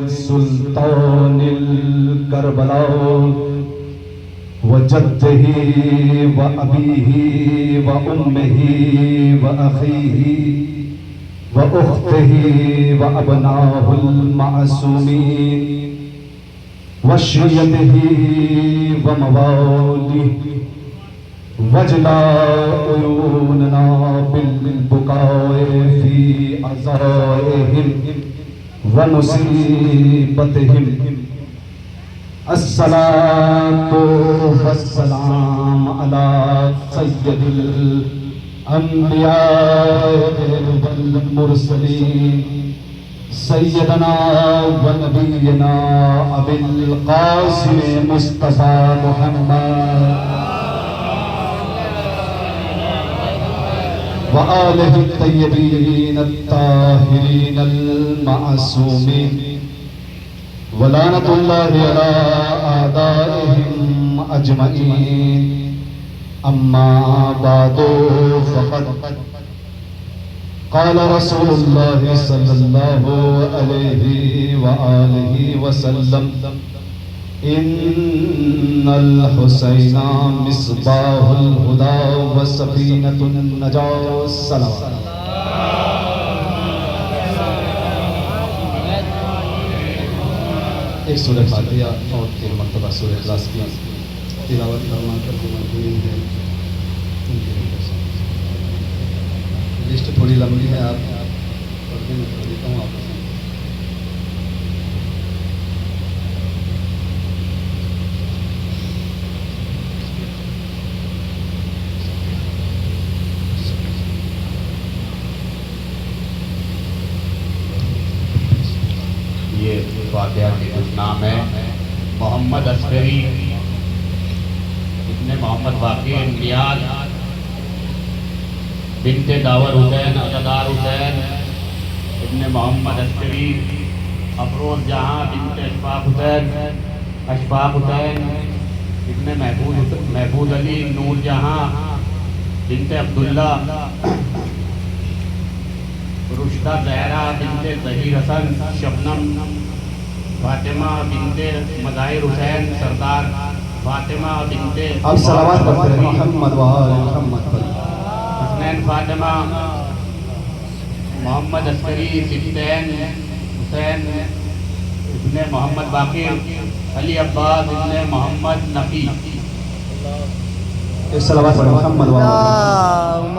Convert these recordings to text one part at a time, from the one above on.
السلطان الكربلاء وجده وأبيه وأمه وأخيه وأخته وأبناه المعصومين وشيته ومواليه وجلا عيوننا بالبكاء في عزائهم ومصيبتهم الصلاة والسلام على سيد الأنبياء والمرسلين سيدنا ونبينا أبي القاسم مصطفى محمد وآله الطيبين الطاهرين المعصومين ولعنة الله على أعدائهم أجمعين أما بعد فقد قال رسول الله صلى الله عليه وآله وسلم إن الحسين مصباح الهدى وسفينة النجاة السلام ایک سورہ فاتحہ اور 3 مرتبہ سورہ اخلاص کی تلاوت فرما کر مرحومین ہے ان کی لسٹ تھوڑی لمبی ہے آپ پڑھنے میں تھوڑی کم آپ یہ فاتحہ کے کچھ نام ہیں. محمد عسکری ابن محمد باقی نیاز بنت داور حسین عزادار حسین ابن محمد عسکری افروز جہاں بنت اشفاق حسین ابن محبوب علی نور جہاں بنت عبداللہ رشدہ زہرا بنت ظہیر حسن شبنم فاطمہ بنت مظاہر حسین سردار فاطمہ بنت اب صلوات پڑھتے ہیں محمد وآل محمد حسنین فاطمہ محمد عسکری بنتین حسین ابن محمد باقر علی عباس ابن محمد نقی. ایک صلوات پڑھیں محمد وآل اللہم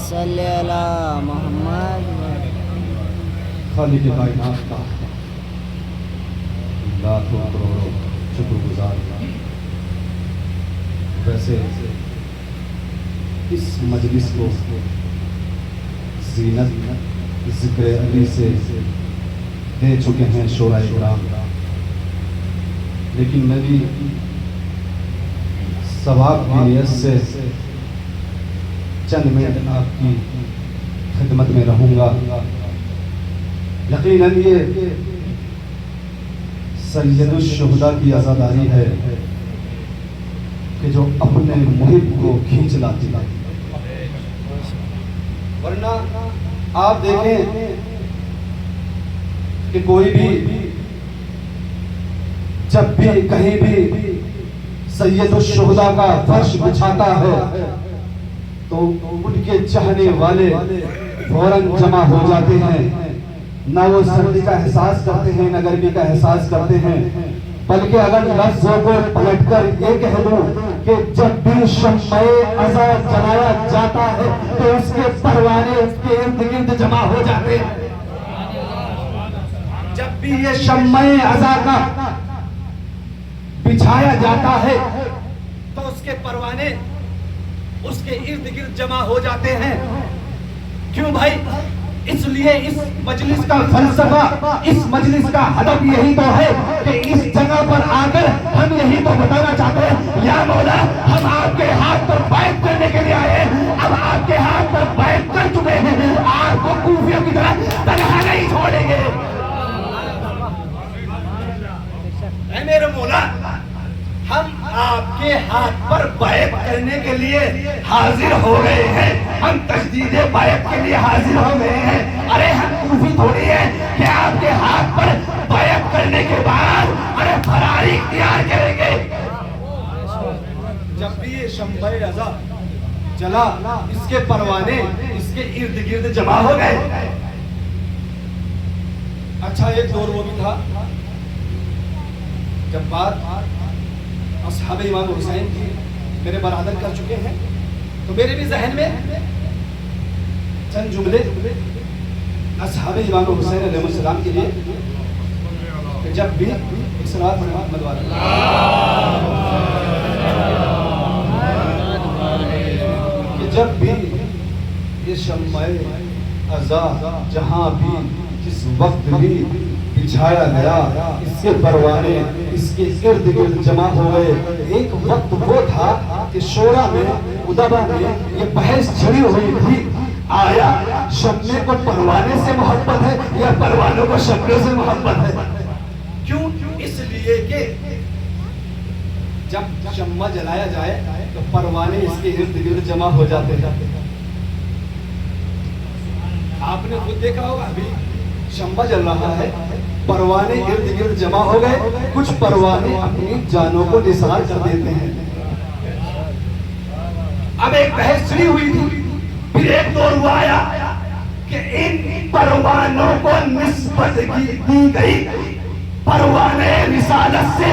صلی علی محمد. خالق کائنات کا لاکھوں کروڑوں شکر گزار. ویسے اس مجلس کو زینت ذکر علی سے دے چکے ہیں شورا کرام، لیکن میں بھی ثواب کی نیت سے چند منٹ آپ کی خدمت میں رہوں گا. یقیناً یہ سید الشہداء کی عزاداری ہے کہ جو اپنے محب کو کھینچ لاتی ہے. ورنہ آپ دیکھیں کہ کوئی بھی جب بھی کہیں بھی سید الشہداء کا فرش بچھاتا ہے تو ان کے چاہنے والے فوراً جمع ہو جاتے ہیں. نہ وہ سردی کا احساس کرتے ہیں نہ گرمی کا احساس کرتے ہیں، بلکہ اگر لفظوں کو پلٹ کر یہ کہہ دوں کہ جب بھی شمع عزا جلایا جاتا ہے تو اس کے پروانے اس کے ارد گرد جمع ہو جاتے ہیں. جب بھی یہ شمع عزا کا بچھایا جاتا ہے تو اس کے پروانے اس کے ارد گرد جمع ہو جاتے ہیں. کیوں بھائی؟ اس لیے اس مجلس کا فلسفہ، اس مجلس کا ہدف یہی تو ہے کہ اس جگہ پر آ کر ہم یہی تو بتانا چاہتے ہیں یا مولا ہم آپ کے ہاتھ پر بیعت کرنے کے لیے آئے ہیں. اب آپ کے ہاتھ پر بیعت کر چکے ہیں، آپ کو کوفیوں کی طرح تنہا نہیں چھوڑیں گے. اے میرے مولا ہم آپ کے ہاتھ پر بیعت کرنے کے لیے حاضر ہو گئے ہیں، ہم تجدید بیعت کے لیے حاضر ہو گئے ہیں. ارے ہم بیوقوفی تھوڑی ہے کہ آپ کے ہاتھ پر بیعت کرنے کے بعد ارے فراری اختیار کریں گے. جب بھی یہ شمع ازا جلا اس کے پروانے اس کے ارد گرد جمع ہو گئے. اچھا ایک دور وہ بھی تھا جب بات اصحاب امام حسین کی میرے برادر کر چکے ہیں تو میرے بھی ذہن میں چند جملے اصحاب امام حسین علیہ السلام کے لیے کہ جب بھی اصلاح محمد والا کہ جب بھی یہ شمع ازا جہاں بھی جس وقت بھی بچھایا گیا اس کے پروانے اس کے ارد گرد جمع ہو گئے. ایک وقت وہ تھا کہ شورا میں ادبا میں یہ بحث چھڑی ہوئی تھی آیا شمع کو پروانے سے محبت ہے یا پروانوں کو شمع سے محبت ہے. کیوں؟ اس لیے کہ جب شمع جلایا جائے تو پروانے اس کے ارد گرد جمع ہو جاتے ہیں. آپ نے خود دیکھا ہوگا ابھی شمع جل رہا ہے پروانے ارد گرد جمع ہو گئے. کچھ پروانے اپنی جانوں کو نثار کر دیتے ہیں. اب ایک بحث چھڑی ہوئی تھی پھر ایک دور ہوا آیا کہ ان پروانوں کو نسبت دی گئی پروانے رسالت سے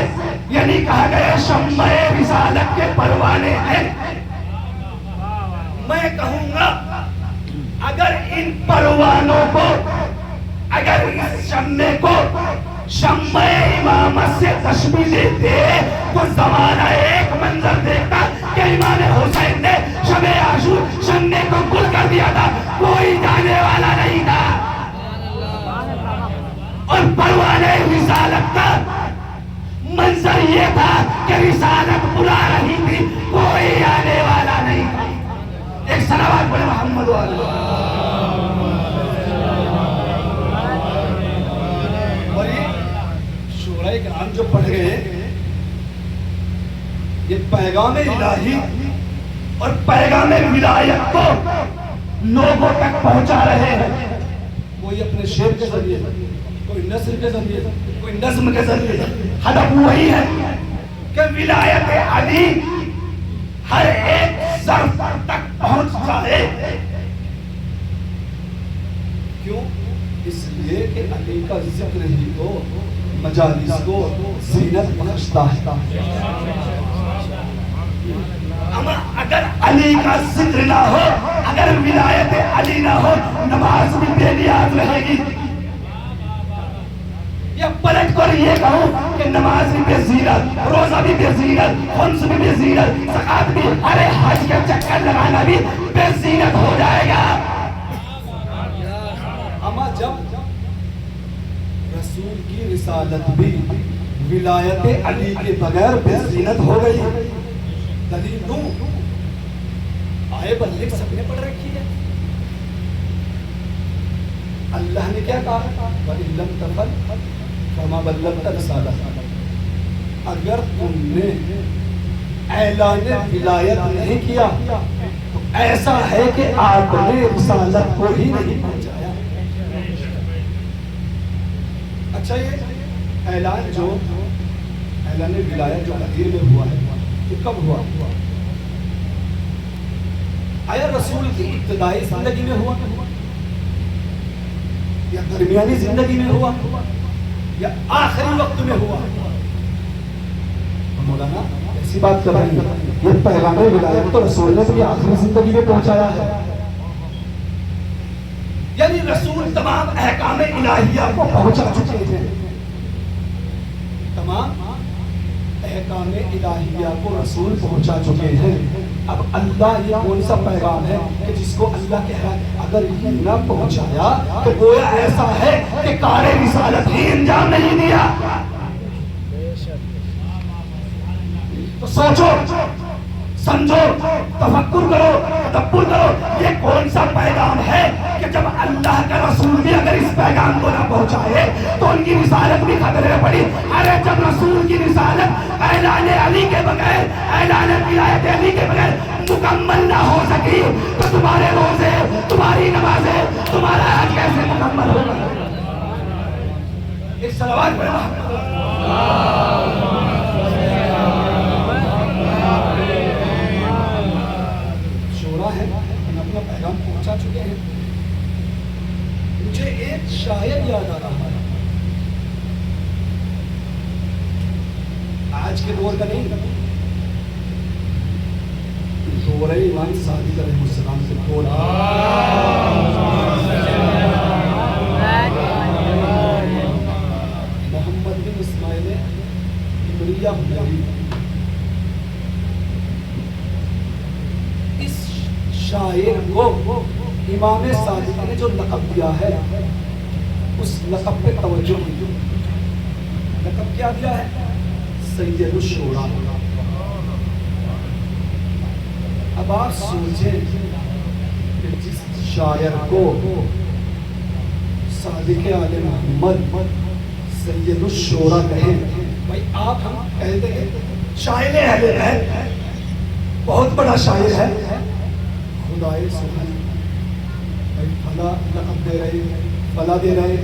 یعنی کہا گیا شمع رسالت کے پروانے ہیں. میں کہوں گا اگر ان پروانوں کو اگر اس شمع کو شمع امامت سے تشبیہ دیتے تو زمانہ ایک منظر دیکھتا کہ امام حسین نے شمع عاشور شمع کو گل کر دیا تھا کوئی جانے والا نہیں تھا. اور پروانے رسالت کا منظر یہ تھا کہ رسالت بلا رہی تھی کوئی آنے والا نہیں تھا. ایک صلوات پڑھے محمد والے. اور یہ شورائے کرام جو پڑھ گئے یہ پیغام الہی اور پیغام ولایت کو لوگوں تک پہنچا رہے ہیں. کوئی اپنے شعر کے ذریعے کوئی نثر کے ذریعے کوئی نظم کے ذریعے. ہدف وہی ہے کہ ولایت علی ہر ایک ظرف تک پہنچ جائے. کیوں؟ اس لیے کہ علی کا ذکر ہی تو مجالس کو زینت بخشتا ہے. اما اگر علی کا ذکر نہ ہو اگر ولایت علی نہ ہو نماز بھی بے نیاز رہے گی. یا پلٹ کر یہ کہوں کہ نماز بھی بے زینت روزہ بھی بے زینت خمس بھی بے زینت زکات بھی ارے حج کا چکر لگانا بھی بے زینت ہو جائے گا. اما جب رسول کی رسالت بھی ولایت علی کے بغیر بے زینت ہو گئی. دلیل دوں آئے بلغ سب نے پڑھ رکھی ہے. اللہ نے کیا کہا وَإِن لَمْ تَفْعَلْ فَمَا بَلَّغْتَ رِسَالَتَهُ. اگر تم نے اعلان ولایت نہیں کیا تو ایسا ہے کہ آپ نے رسالت کو ہی نہیں پہنچایا. اچھا یہ اعلان ولایت جو غدیر میں ہوا ہے یہ کب ہوا؟ آیا رسول کی ابتدائی زندگی میں ہوا یا درمیانی زندگی میں ہوا یا آخری وقت میں ہوا؟ مولانا ایسی بات کر رہے ہیں یہ پیغام ولایت تو رسول نے بھی آخری زندگی میں پہنچایا ہے. یعنی رسول تمام احکام الہیہ کو پہنچا چکے ہیں. تمام احکام الہیہ کو رسول پہنچا چکے ہیں. اب اللہ یہ کون سا پیغام ہے کہ جس کو اللہ کہہ رہا ہے اگر یہ نہ پہنچایا تو گویا ایسا ہے کہ کار رسالت ہی انجام نہیں دیا. تو سوچو سمجھو تفکر کرو تدبر کرو یہ کون سا پیغام ہے کہ جب اللہ کا رسول بھی اگر اس پیغام کو نہ پہنچائے تو ان کی رسالت بھی ختم قدریں پڑی. ارے جب رسول کی رسالت اعلان علی کے بغیر، اعلان ولایت علی کے بغیر مکمل نہ ہو سکی تو تمہارے روزے، تمہاری نمازیں، تمہارا حج کیسے مکمل ہوگا؟ ایک صلوات پڑھنا. شورا ہے، ہم اپنا پیغام پہنچا چکے ہیں. مجھے ایک شاعر یاد آ رہا ہے، آج کے دور کا نہیں، دور امام صادق علیہ السلام سے دور. محمد بن اسماعیل ابریہ حمیری. اس شاعر کو امام صادق نے جو لقب دیا ہے، اس لقب پہ توجہ کی. لقب کیا دیا ہے؟ سید الشورا. اب آپ سوچیں کہ جس شاعر کو صادق آل محمد سید الشورا کہیں، بھائی آپ ہم کہتے ہیں شاعر اہل بیت، بہت بڑا شاعر ہے، خدائے سبحان فلا لقب دے رہے، فلا دے رہے،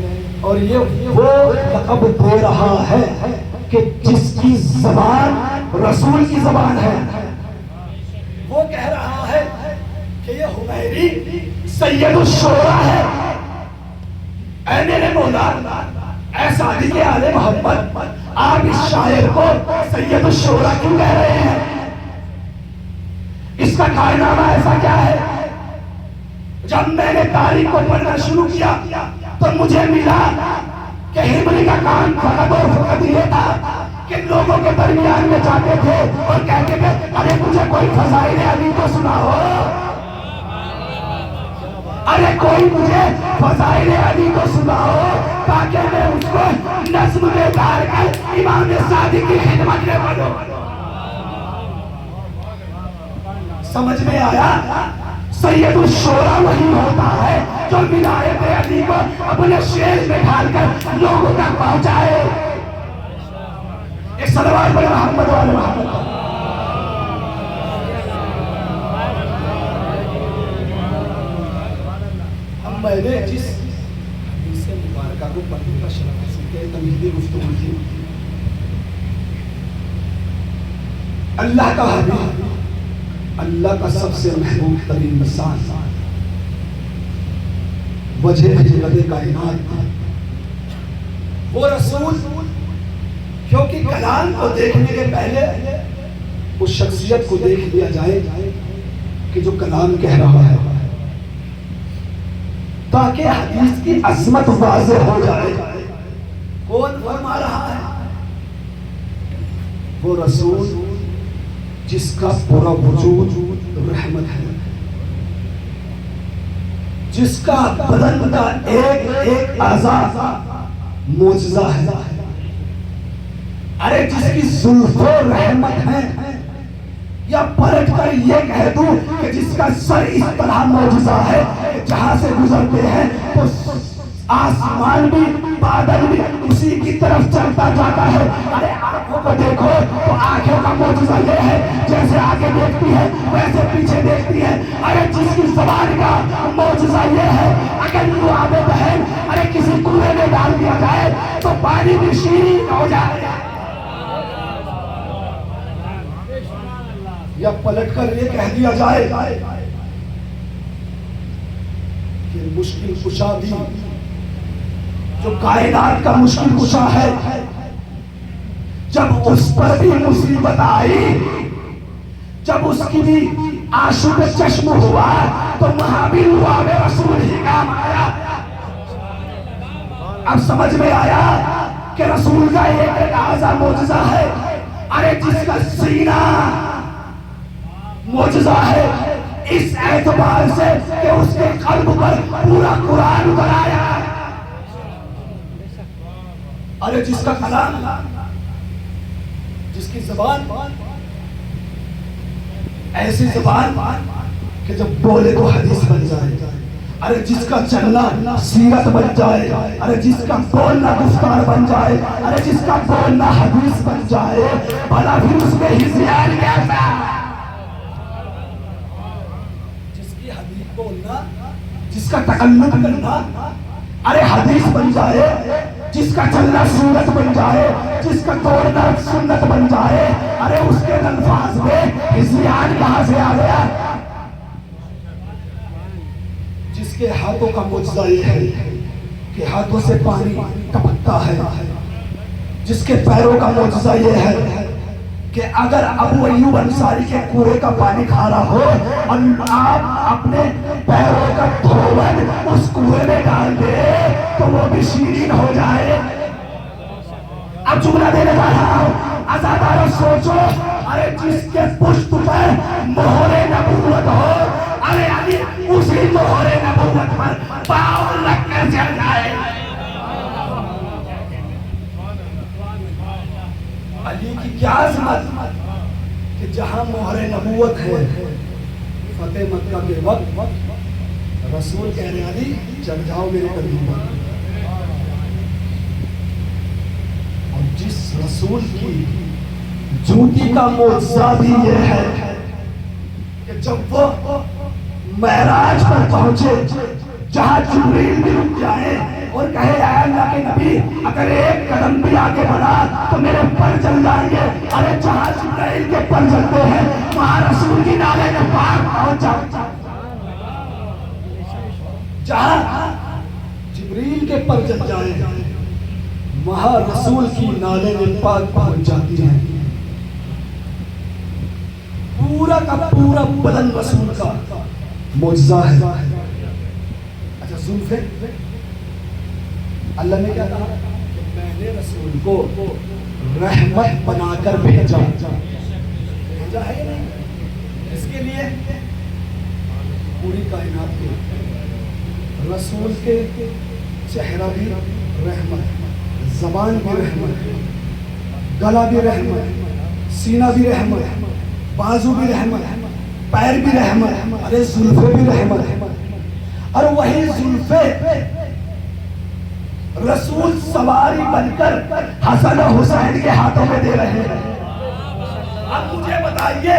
اور یہ وہ لقب دے رہا ہے کہ جس کی زبان رسول کی زبان ہے. وہ کہہ رہا ہے کہ یہ حمیری سید الشورا ہے. اے میرے مولا، اے صادق آل محمد، آپ اس شاعر کو سید الشورا کیوں کہہ رہے ہیں؟ اس کا کارنامہ ایسا کیا ہے؟ جب میں نے تاریخ کو پڑھنا شروع کیا تو مجھے ملا کہ ہمری کا کام فقط اور فقط یہ تھا کہ لوگوں کے درمیان میں جاتے تھے اور کہتے تھے ارے مجھے کوئی فضائل علی کو سناؤ، ارے کوئی مجھے فضائل علی کو سناؤ تاکہ میں اس کو نظم میں ڈال کر امام صادق کی خدمت میں پڑھوں. سمجھ میں آیا؟ سید الشورا وہی ہوتا ہے جو ولایت علی کو اپنے شعر میں ڈھال کر لوگوں تک پہنچائے. ایک صلوات پڑھیں محمد والے محمد. ہم میں نے جس حدیث مبارکہ کو پڑھنے کا شرف حاصل کیا، تمہیدی گفتگو کی. اللہ کا حبیب، اللہ کا سب سے محبوب ترین مثال، وجہ خلقت کائنات، وہ رسول کیونکہ کلام کو دیکھنے کے پہلے اس شخصیت کو دیکھ لیا جائے کہ جو کلام کہہ رہا ہے، تاکہ حدیث کی عظمت واضح ہو جائے. کون فرما رہا ہے؟ وہ رسول جس کا پورا وجود رحمت ہے، جس کا بدن کا ایک ایک اعضاء معجزہ ہے. ارے جس کی زلف و رحمت ہے، یا پلٹ کر یہ کہہ دوں کہ جس کا سر اس طرح معجزہ ہے کہ جہاں سے گزرتے ہیں تو آسمان بھی بادل بھی اسی کی طرف چلتا جاتا ہے. ارے آنکھوں کو دیکھو تو آنکھوں کا معجزہ یہ ہے جیسے آگے دیکھتی ہے ویسے پیچھے دیکھتی ہے. ارے جس کی زبان کا معجزہ یہ ہے اگر وہ آب بہن ارے کسی کنویں میں ڈال دیا جائے تو پانی بھی شیرین ہو جائے. یا پلٹ کر یہ کہہ دیا جائے کہ مشکل کشا بھی جو کائنات کا مشکل کشا ہے، جب اس پر بھی مصیبت آئی، جب اس کی بھی آشوب چشم ہوا تو وہاں بھی لعاب رسول ہی کام آیا. اب سمجھ میں آیا کہ رسول کا ایک ایک اعضا معجزہ ہے. ارے جس کا سینہ معجزہ ہے اس اعتبار سے کہ اس کے قلب پر پورا قرآن اتر آیا. ارے جس کا کلام، جس کی زبان ایسی زبان کہ جب بولے تو حدیث بن جائے، ارے جس کا چلنا سیرت بن جائے، ارے جس کا بولنا گفتار بن جائے، ارے جس کا بولنا حدیث بن جائے، بھلا پھر اس میں ہزیان کیسا؟ جس کی حدیث بولنا، جس کا تکلم کرنا ارے حدیث بن جائے، جس کا چلنا سنت بن جائے، جس کا توڑنا سنت بن جائے، ارے اس کے الفاظ میں ہزیان کہاں سے آ گیا؟ جس کے ہاتھوں کا معجزہ یہ ہے کہ ہاتھوں سے پانی ٹپکتا ہے، جس کے پیروں کا معجزہ یہ ہے کہ اگر ابو ایوب انصاری کے کنویں کا پانی کھارا ہو اور آپ اپنے پیروں کا دھوبن اس کنویں میں ڈال دے تو وہ بھی شیرین ہو جائے۔ اب جملہ دینے جا رہا ہوں، عزادارو سوچو، ارے جس کے پشت پر مہر نبوت ہو، ارے علی اسی مہر نبوت پر پاؤں رکھ کر چل جائے۔ علی کی کیا عظمت کہ جہاں مہر نبوت ہے، فتح مکہ کے وقت رسول کہہ رہے علی چل جاؤ میرے قدم پر۔ اور جس رسول کی جوتی کا معجزہ بھی یہ ہے کہ جب وہ معراج پر پہنچے، جہاں جبریل بھی رک جائے اور کہے اے اللہ کے نبی اگر ایک قدم بھی آگے بڑھا تو میرے پر چل جائیں گے، ارے جہاں جبریل کے پر چلتے ہیں وہاں رسول کی نالے میں پاک پہنچ جاتا۔ جہاں جبریل کے پر چل جائیں وہاں رسول کی نالے میں پاک پہنچ جاتی ہیں۔ پورا کا پورا بدن رسول کا معجزہ ہے۔ اچھا زلفیں، اللہ نے کیا کہا کہ میں نے رسول کو رحمت بنا کر بھیجا ہے نہیں اس کے لیے پوری کائنات کے رسول کے چہرہ بھی رحمت، زبان بھی رحمت، گلا بھی رحمت، سینہ بھی رحمت، بازو بھی رحمت، پیر بھی رحمت، ارے زلفیں بھی رحمت۔ اور وہی زلفیں رسول سواری بن کر حسن و حسین کے ہاتھوں میں دے رہے ہیں۔ اب مجھے بتائیے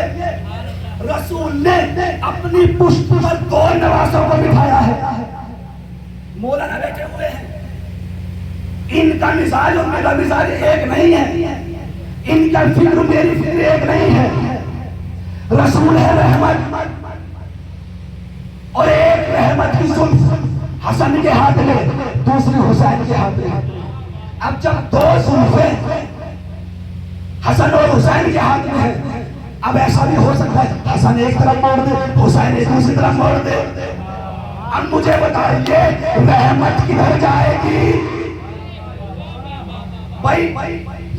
رسول نے اپنی پشت پر دو نواسوں کو بٹھایا ہے، مولانا بیٹھے ہوئے ہیں، ان کا مزاج اور میرا مزاج ایک نہیں ہے، ان کا فکر میری فکر ایک نہیں ہے۔ رسول ہے رحمت اور ایک رحمت کی زلف حسن کے ہاتھ میں، دوسری حسین کے ہاتھ میں۔ اب جب دو زلفیں حسن اور حسین کے ہاتھ میں ہیں، اب ایسا بھی ہو سکتا ہے حسن ایک طرف موڑ دے، حسین ایک دوسری طرف موڑ دے۔ اب مجھے بتائیے رحمت کدھر جائے گی؟ بھائی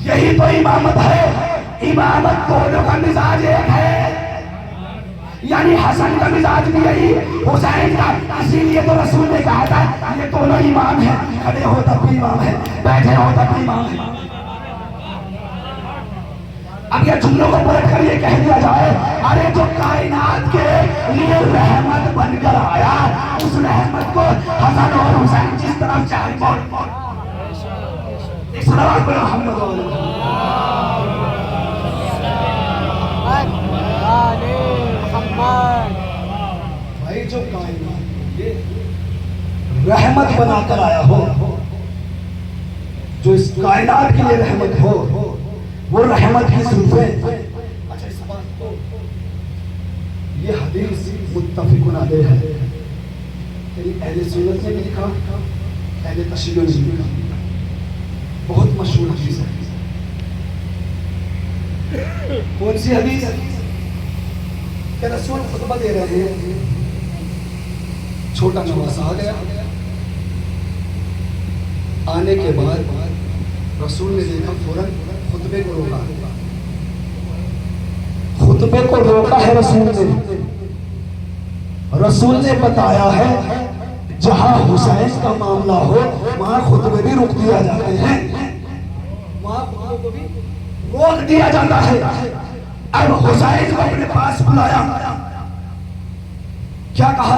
یہی تو امامت ہے، امامت دونوں کا مزاج ایک ہے، یعنی حسن کا مزاج بھی یہی، حسین کا، اسی لیے تو رسول نے کہا تھا یہ دونوں امام ہیں، کھڑے ہو تب بھی امام ہے، بیٹھے ہو تب بھی امام ہے۔ اب یہ جملوں کو پلٹ کر یہ کہہ دیا جائے ارے جو کائنات کے لیے رحمت بن کر آیا اس رحمت کو حسن اور حسین جس طرف چاہے موڑ ایک صلوات پڑھو محمد بھائی جو کائنات کے لیے رحمت بنا کر آیا ہو، جو اس کائنات کے لیے رحمت ہو، وہ رحمت کی زلفیں۔ اچھا اس بات کو یہ حدیث متفق علیہ ہے، یعنی اہل سنت نے بھی لکھا، اہل تشیع نے بھی لکھا، بہت مشہور حدیث ہے۔ کون سی حدیث؟ کہ رسول خطبہ دے رہے ہیں، چھوٹا نواسا آ گیا، آنے کے بعد رسول نے دیکھا فوراً خطبے کو روکا، خطبے کو روکا ہے رسول نے بتایا ہے جہاں حسین کا معاملہ ہو وہاں خطبے بھی روک دیا جاتے ہیں، وہاں خطبے کو بھی روک دیا جاتا ہے۔ اب حسین کو اپنے پاس بلایا، کیا کہا؟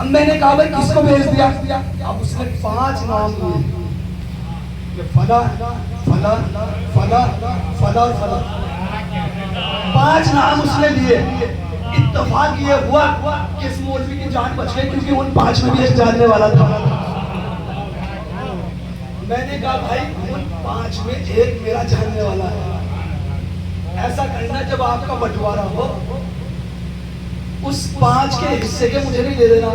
اب میں نے کہا بھائی کس کو بھیج دیا؟ اب اس نے 5 نام لیے کہ فلاں فلاں فلاں فلاں فلاں، 5 نام اس نے لیے. اتفاق یہ ہوا کہ اس مولوی کی جان بچ گئی کیونکہ ان 5 میں بھی ایک جاننے والا تھا. میں نے کہا بھائی ان 5 میں ایک میرا جاننے والا ہے. ایسا کرنا جب آپ کا بٹوارا ہو اس 5 کے حصے کے مجھے نہیں دے دینا،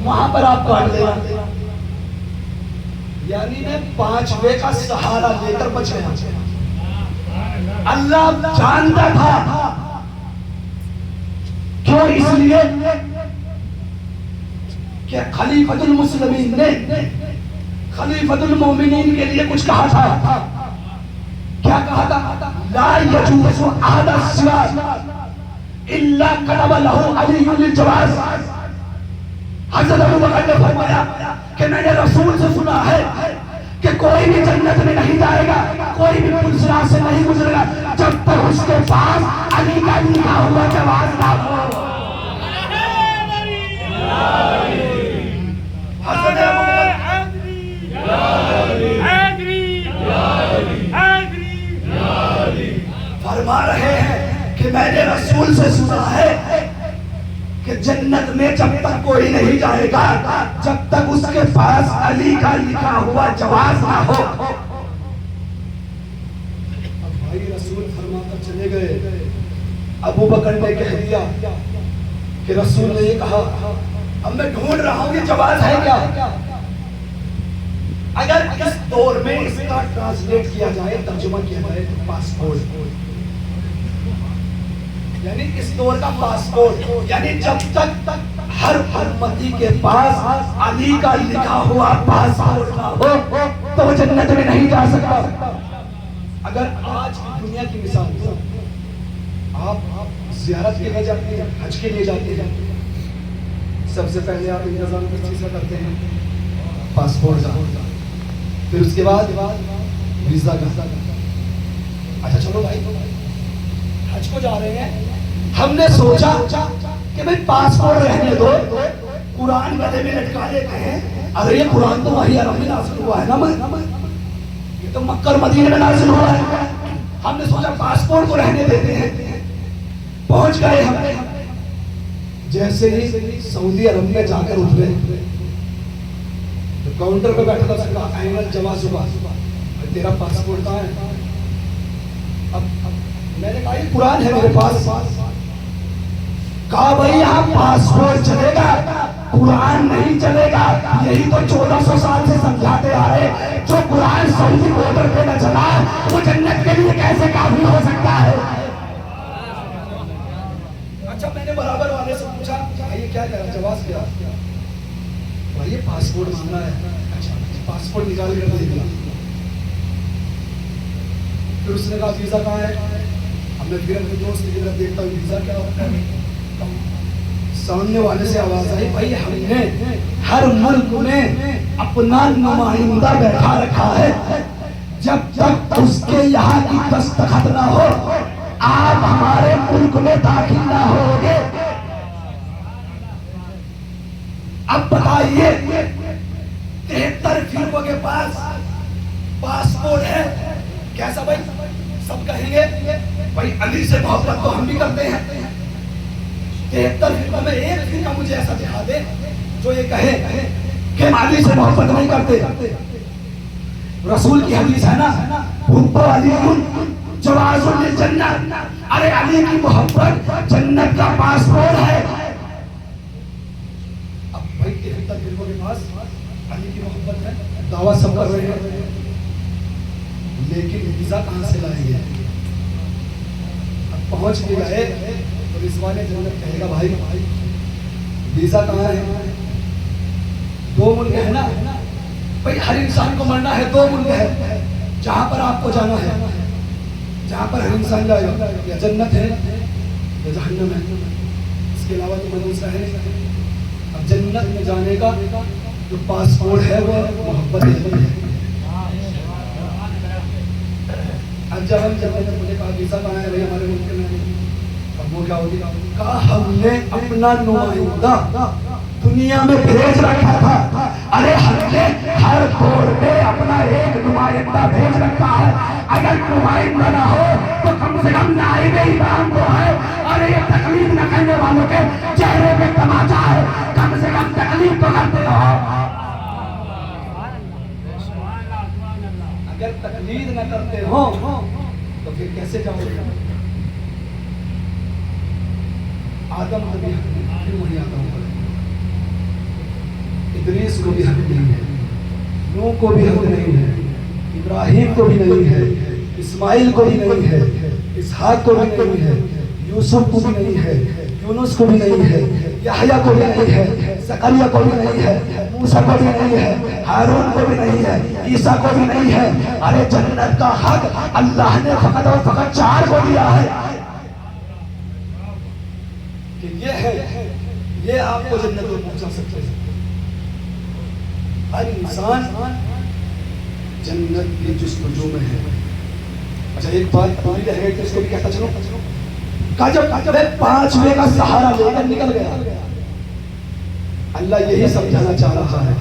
وہاں پر آپ کاٹ دینا. یعنی میں 5ویں کا سہارا لے کر بچ گیا. اللہ جانتا تھا. کیوں؟ اس لیے کہ خلیفۃ المسلمین نے خلیفۃ المومنین کے لیے کچھ کہا تھا. کیا کہا تھا؟ لا یجوز احد السواد الا كتب له علی الجواز. حضرت ابو بکر نے فرمایا کہ میں نے رسول سے سنا ہے کہ کوئی بھی جنت میں نہیں جائے گا، کوئی بھی پلسرات سے نہیں گزرے گا جب تک اس کے پاس علی کا لکھا ہوا جواز نہ ہو. حضرت ابو فرما رہے ہیں کہ میں نے رسول سے سنا ہے کہ جنت میں جب تک کوئی نہیں جائے گا جب تک اس کے پاس علی کا لکھا ہوا جواز نہ ہو. اب بھائی رسول فرما کر چلے گئے. ابو بکر نے کہہ دیا کہ رسول نے یہ کہا، اب میں ڈھونڈ رہا ہوں یہ جواز ہے کیا. اگر اس دور میں اس کا ٹرانسلیٹ کیا جائے، ترجمہ کیا جائے تو پاسپورٹ، یعنی اس دور کا پاسپورٹ، یعنی جب تک ہر امتی کے پاس علی کا لکھا ہوا پاسپورٹ نہ ہو تو وہ جنت میں نہیں جا سکتا. اگر آج کی دنیا کی مثال دو، آپ زیارت کے لیے جاتے ہیں، حج کے لیے جاتے ہیں، سب سے پہلے آپ انتظام کس چیز کا کرتے ہیں؟ پاسپورٹ کا. پھر اس کے بعد ویزا کا. اچھا چلو بھائی حج کو جا رہے ہیں، ہم نے سوچا کہ بھئی پاسپورٹ رہنے دو، قرآن گلے میں لٹکا لیتے ہیں. ارے یہ قرآن تو وحی عرب میں نازل ہوا ہے نا، یہ تو مکہ اور مدینے میں نازل ہوا ہے. ہم نے سوچا پاسپورٹ کو رہنے دیتے ہیں. پہنچ گئے ہم. جیسے ہی سعودی عرب میں جا کر اترے تو کاؤنٹر پہ بیٹھا تھا، کہا اینل جواز ہوا، تیرا پاسپورٹ کہاں ہے؟ اب میں نے کہا یہ قرآن ہے میرے پاس. کہا بھائی یہاں پاسپورٹ چلے گا، قرآن نہیں چلے گا. یہی تو 1400 سال سے سمجھاتے آ رہے، جو قرآن سعودی بارڈر پہ نہ چلا وہ جنت کے لیے کیسے کافی ہو سکتا ہے؟ اچھا میں نے برابر والے سے پوچھا یہ کیا کہہ رہا، جواز کیا؟ بھائی یہ پاسپورٹ مانگنا ہے. اچھا پاسپورٹ نکال کر دے دیا. پھر اس نے کہا ویزا کہاں ہے؟ ہم نے پھر اپنے دوست کی طرف دیکھتا ہوں ویزا کیا ہوتا ہے. سامنے والے سے آواز آئی بھائی ہم نے ہر ملک میں اپنا نمائندہ بیٹھا رکھا ہے، جب تک اس کے یہاں کی دستخط نہ ہو آپ ہمارے ملک میں داخل نہ ہوگے. اب بتائیے 73 فرقوں کے پاس پاسپورٹ ہے، کیسا بھائی؟ سب کہیں گے بھائی علی سے محبت تو ہم بھی کرتے ہیں. 73 فرقوں میں ایک فرقہ مجھے ایسا دکھا دے جو یہ کہے کہ ہم علی سے محبت نہیں کرتے. رسول کی حدیث ہے نا، حب علی جواز الجنت. ارے علی کی محبت جنت کا پاسپورٹ ہے. اب بھائی 73 فرقوں کے پاس علی کی محبت ہے، دعویٰ سب کر رہے ہیں، لیکن ویزا کہاں سے لائیں گے؟ اب پہنچ بھی گئے تو رضوان جنت کہے گا بھائی ویزا کہاں ہے؟ 2 ملک ہے نا بھائی، ہر انسان کو مرنا ہے. 2 ملک ہے جہاں پر آپ کو جانا ہے، جہاں پر ہر انسان جائے گا، یا جنت ہے یا جہنم ہے. اس کے علاوہ تو دوسرا ہے نہیں. اب جنت میں جانے کا جو پاسپورٹ ہے وہ محبت ہے. اب جب ہم جنت میں مجھے کہا ویزا کہاں ہے بھائی ہمارے ملک میں، اب وہ کیا ہوگی؟ کہا ہم نے اپنا نمائندہ دنیا میں بھیج رکھا تھا. ارے ہم نے ہر دور میں اپنا ایک نمائندہ بھیج رکھا ہے. اگر نمائندہ نہ ہو تو کم سے کم نائب امام تو ہے. اور یہ تقلید نہ کرنے والوں کے چہرے پہ تماچا ہے. کم سے کم تقلید تو کرتے رہو. اگر تقلید نہ کرتے ہو تو پھر کیسے جاؤ گے؟ آدم کو بھی حق نہیں، کیوں نہیں آدم کو؟ ادریس کو بھی حق نہیں ہے، نوح کو بھی حق نہیں ہے، ابراہیم کو بھی نہیں ہے، اسماعیل کو بھی نہیں ہے، اسحاق کو بھی نہیں ہے، یوسف کو بھی نہیں ہے، یونس کو بھی نہیں ہے، یحییٰ کو بھی نہیں ہے، زکریا کو بھی نہیں ہے، موسیٰ کو بھی نہیں ہے، ہارون کو بھی نہیں ہے، عیسیٰ کو بھی نہیں ہے. ارے جنت کا حق اللہ نے فقط اور فقط 4 کو دیا ہے کہ یہ ہے، یہ آپ کو جنت میں پہنچا سکتے ہیں. ہر انسان جنت کی جستجو میں ہے. اچھا ایک بات پوری رہ گئی تو اس کو بھی کہتا چلو. کہا جب میں 5ویں کا سہارا لے کر نکل گیا، اللہ یہی سمجھانا چاہ رہا ہے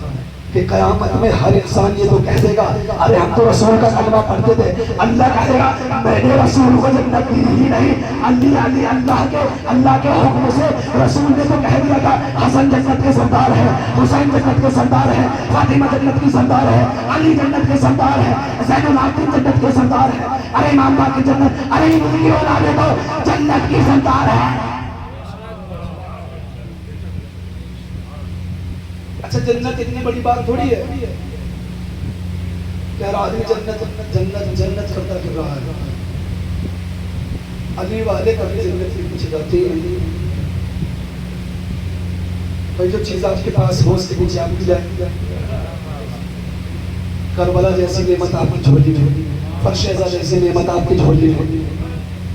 کہ قیامت میں ہر انسان یہ تو کہہ دے گا ارے ہم تو رسول کا کلمہ پڑھتے تھے. اللہ کہے گا میں نے رسول کو جنت دی ہی نہیں. علی اللہ کے حکم سے رسول نے تو کہہ دیا تھا حسن جنت کے سردار ہے، حسین جنت کے سردار ہے، فاطمہ جنت کی سردار ہے، علی جنت کے سردار ہے، زین العابدین جنت کے سردار ہے. ارے امام باقر کی جنت، ارے ان کی اولاد تو جنت کی سردار ہے. اچھا جنت اتنی بڑی بات تھوڑی ہے کہ ہر آدمی جنت جنت جنت کرتا پھر رہا ہے. علی والے کبھی جنت کے پیچھے جاتے ہیں. بھائی جو چیز آپ کے پاس ہو اس کے پیچھے آپ کی جائے. کربلا جیسی نعمت آپ کی جھولی میں، فرش عزا جیسی نعمت آپ کی جھولی میں،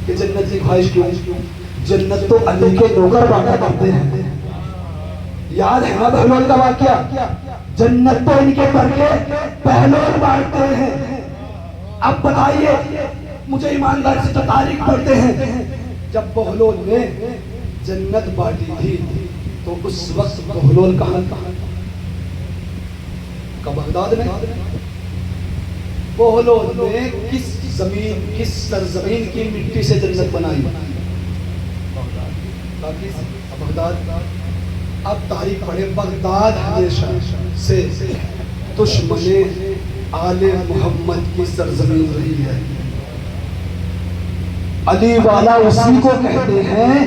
کہ جنت کی خواہش کیوں؟ جنت تو علی کے نوکر بانٹا کرتے ہیں. یاد ہے نا بہلول کا واقعہ؟ جنت تو ان کے پر کے بہلول بانٹتے ہیں. اب بتائیے مجھے ایماندار سے تو تاریخ پڑھتے ہیں جب بہلول نے جنت بانٹی تھی تو اس وقت بہلول کہاں کا بغداد میں. بہلول نے کس زمین کس سرزمین کی مٹی سے جنت بنائی؟ بغداد. اب تاریخ پڑھے بغداد ہمیشہ سے دشمن آل محمد کی سرزمین رہی ہے. علی والا اسی کو کہتے ہیں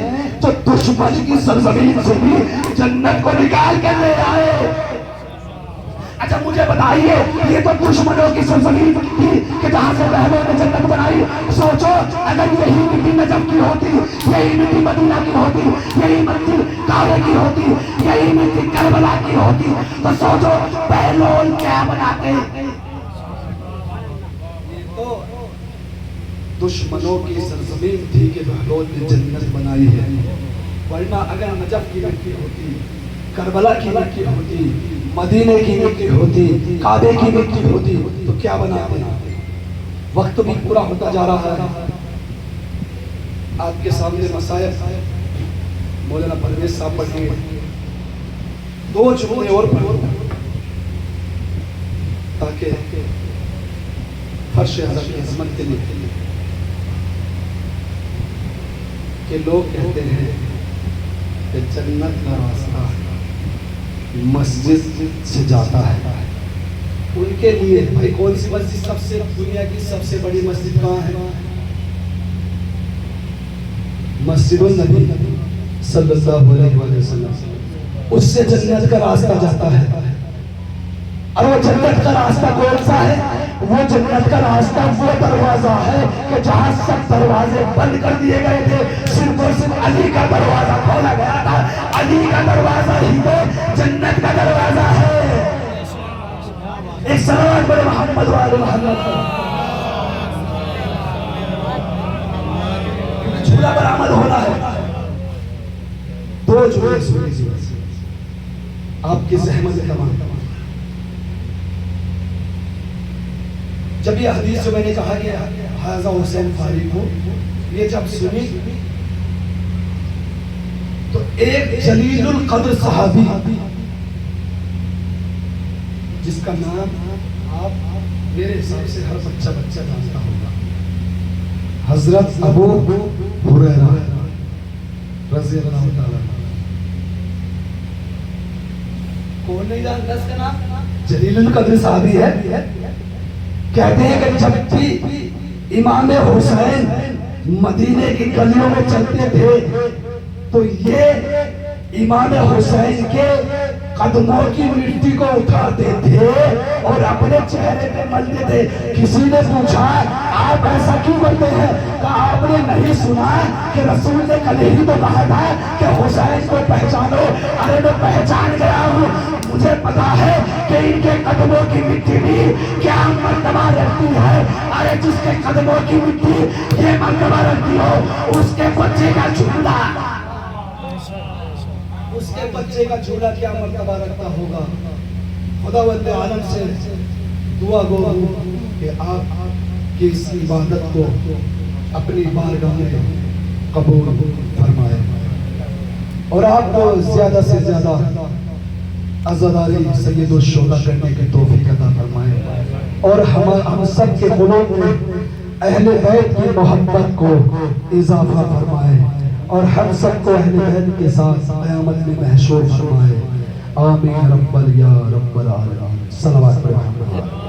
جو دشمن کی سرزمین سے بھی جنت کو نکال کے لے آئے. اچھا مجھے بتائیے یہ تو دشمنوں کی سرزمین تھی کہ جہاں سے بہلول نے جنت بنائی. سوچو اگر یہی مٹی نجف کی ہوتی، یہی مٹی مدینہ کی ہوتی، یہی مٹی کعبے کی ہوتی، یہی مٹی کربلا کی ہوتی تو سوچو بہلول کیا بناتے. یہ تو دشمنوں کی سرزمین تھی کہ بہلول نے جنت بنائی ہے. ورنہ اگر نجف کی مٹی ہوتی، کربلا کی مٹی ہوتی، مدینے کی مٹی ہوتی، کعبے کی مٹی ہوتی تو کیا بناتے. وقت بھی پورا ہوتا جا رہا ہے. آپ کے سامنے مسائل مولانا پرویز صاحب پڑھیں گے. 2 جملے اور پڑھیں تاکہ فرش عزا کی عظمت کے لیے کہ لوگ کہتے ہیں کہ جنت کا راستہ مسجد سے جاتا ہے. ان کے لیے بھائی کون سی مسجد سب سے دنیا کی سب سے بڑی مسجد کہاں ہے؟ مسجد النبی صلی اللہ علیہ وسلم. اس سے جنت کا راستہ جاتا ہے. اور وہ جنت کا راستہ کون سا ہے؟ وہ جنت کا راستہ وہ دروازہ ہے کہ جہاں سب دروازے بند کر دیے گئے تھے، صرف اور صرف علی کا دروازہ کھولا گیا تھا. علی کا دروازہ ہی تو جنت کا دروازہ ہے. ایک صلوات بڑے محمد والے محمد جھولا برآمد ہونا ہے. 2 جملے سنیے آپ کی زحمت تمام. جب یہ حدیث جو میں نے کہا کہ حاذا حسین فاروق کو یہ جب سنی تو ایک جلیل القدر صحابی جس کا نام آپ میرے حساب سے ہر بچہ جانتا ہوگا، حضرت ابو ہریرہ رضی اللہ تعالیٰ عنہ۔ کون نہیں جانتا اس کا نام؟ جلیل القدر صحابی ہے۔ کہتے ہیں کہ جب بھی امام حسین مدینے کی گلیوں میں چلتے تھے تو یہ امام حسین کے قدموں کی مٹی کو اٹھاتے تھے اور اپنے چہرے پہ ملتے تھے۔ کسی نے پوچھا آپ ایسا کیوں کرتے ہیں؟ کہا آپ نے نہیں سنا کہ رسول نے کل ہی تو کہا تھا کہ حسین کو پہچانو؟ ارے میں پہچان گیا ہوں، مجھے پتا ہے کہ ان کے قدموں کی مٹی بھی کیا مرتبہ رکھتی ہے۔ ارے جس کے قدموں کی مٹی یہ مرتبہ رکھتی ہو، اس کے بچے کا جھولا، اس کے بچے کا جھولا کیا مرتبہ رکھتا ہوگا۔ خداوند عالم سے دعا گو ہوں کہ آپ کی اس عبادت کو اپنی بارگاہ میں قبول فرمائے اور آپ کو زیادہ سے زیادہ عزاداری سید الشہداء کرنے کی توفیق عطا فرمائے اور ہم سب کے قلوب میں اہل بیت کی محبت کو اضافہ فرمائے اور ہم سب کو اہل بیت کے ساتھ قیامت میں محشور فرمائے۔ آمین رب یا رب العالمین۔ صلوات علی محمد۔